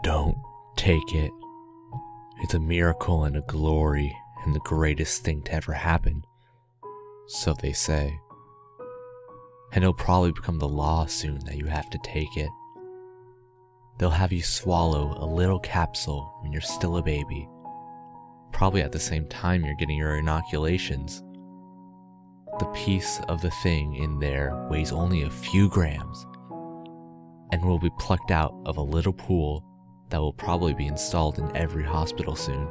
Don't take it. It's a miracle and a glory and the greatest thing to ever happen. So they say. And it'll probably become the law soon that you have to take it. They'll have you swallow a little capsule when you're still a baby. Probably at the same time you're getting your inoculations. The piece of the thing in there weighs only a few grams and will be plucked out of a little pool that will probably be installed in every hospital soon.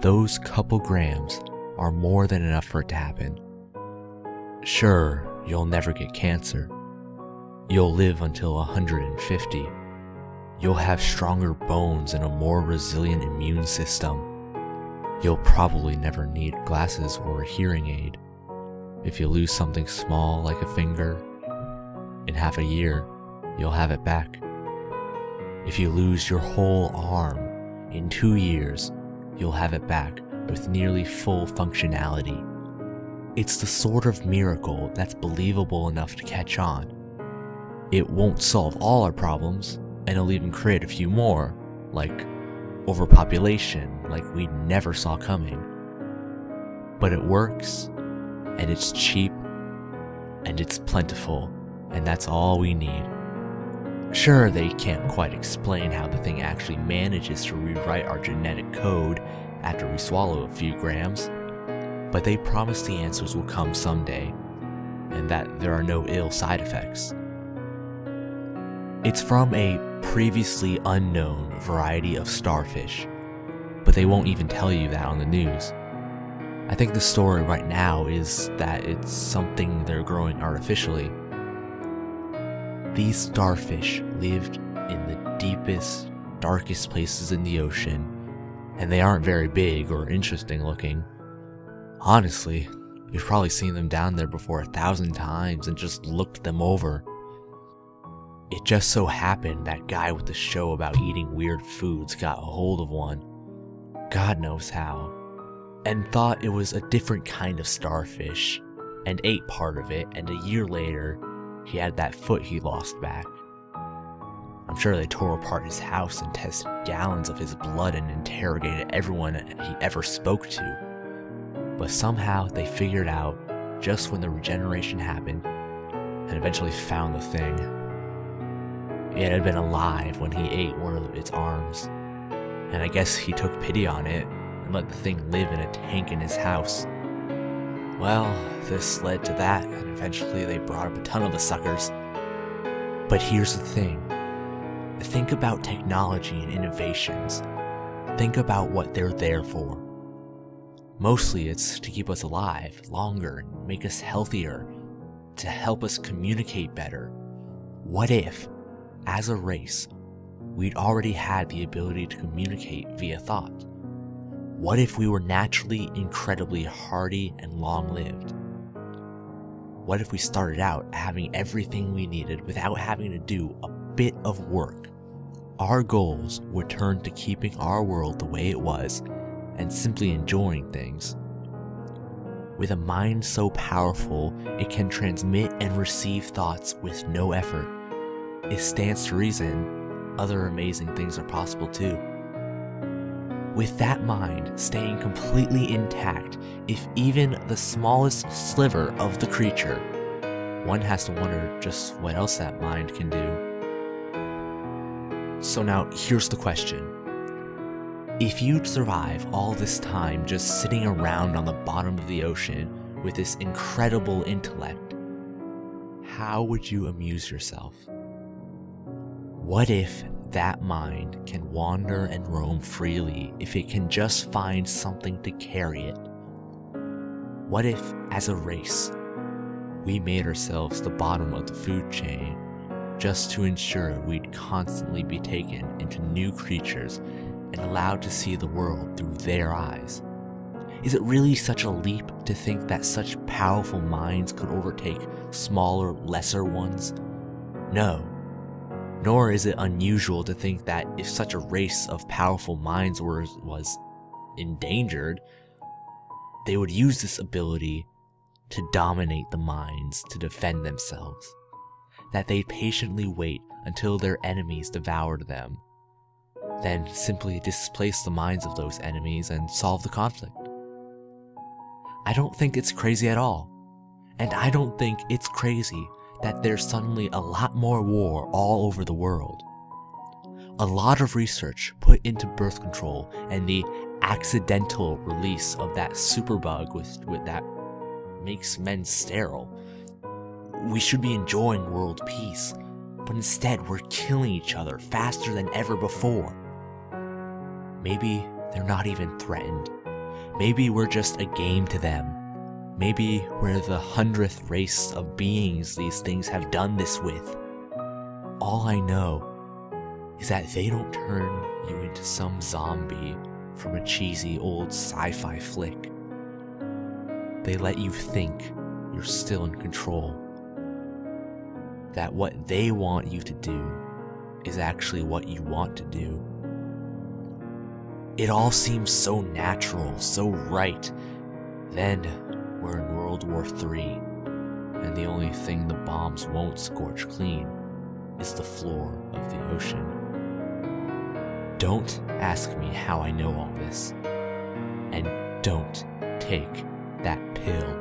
Those couple grams are more than enough for it to happen. Sure, you'll never get cancer. You'll live until 150. You'll have stronger bones and a more resilient immune system. You'll probably never need glasses or a hearing aid. If you lose something small like a finger, in half a year, you'll have it back. If you lose your whole arm, in 2 years, you'll have it back with nearly full functionality. It's the sort of miracle that's believable enough to catch on. It won't solve all our problems, and it'll even create a few more, like overpopulation, like we never saw coming. But it works, and it's cheap, and it's plentiful, and that's all we need. Sure, they can't quite explain how the thing actually manages to rewrite our genetic code after we swallow a few grams, but they promise the answers will come someday, and that there are no ill side effects. It's from a previously unknown variety of starfish, but they won't even tell you that on the news. I think the story right now is that it's something they're growing artificially. These starfish lived in the deepest, darkest places in the ocean, and they aren't very big or interesting looking. Honestly, you've probably seen them down there before 1,000 times and just looked them over. It just so happened that guy with the show about eating weird foods got a hold of one, God knows how, and thought it was a different kind of starfish, and ate part of it, and a year later, he had that foot he lost back. I'm sure they tore apart his house and tested gallons of his blood and interrogated everyone he ever spoke to. But somehow they figured out just when the regeneration happened and eventually found the thing. It had been alive when he ate one of its arms, and I guess he took pity on it and let the thing live in a tank in his house. Well, this led to that, and eventually they brought up a ton of the suckers. But here's the thing. Think about technology and innovations. Think about what they're there for. Mostly it's to keep us alive longer and make us healthier, to help us communicate better. What if, as a race, we'd already had the ability to communicate via thought? What if we were naturally incredibly hardy and long-lived? What if we started out having everything we needed without having to do a bit of work? Our goals would turn to keeping our world the way it was and simply enjoying things. With a mind so powerful it can transmit and receive thoughts with no effort, it stands to reason other amazing things are possible too. With that mind staying completely intact, if even the smallest sliver of the creature, one has to wonder just what else that mind can do. So now here's the question. If you'd survive all this time just sitting around on the bottom of the ocean with this incredible intellect, how would you amuse yourself? What if that mind can wander and roam freely if it can just find something to carry it? What if, as a race, we made ourselves the bottom of the food chain just to ensure we'd constantly be taken into new creatures and allowed to see the world through their eyes? Is it really such a leap to think that such powerful minds could overtake smaller, lesser ones? No. Nor is it unusual to think that if such a race of powerful minds was endangered, they would use this ability to dominate the minds to defend themselves. That they'd patiently wait until their enemies devoured them. Then simply displace the minds of those enemies and solve the conflict. I don't think it's crazy at all. And I don't think it's crazy that there's suddenly a lot more war all over the world. A lot of research put into birth control and the accidental release of that superbug with that makes men sterile. We should be enjoying world peace, but instead we're killing each other faster than ever before. Maybe they're not even threatened. Maybe we're just a game to them. Maybe we're the 100th race of beings these things have done this with. All I know is that they don't turn you into some zombie from a cheesy old sci-fi flick. They let you think you're still in control. That what they want you to do is actually what you want to do. It all seems so natural, so right. Then we're in World War III, and the only thing the bombs won't scorch clean is the floor of the ocean. Don't ask me how I know all this, and don't take that pill.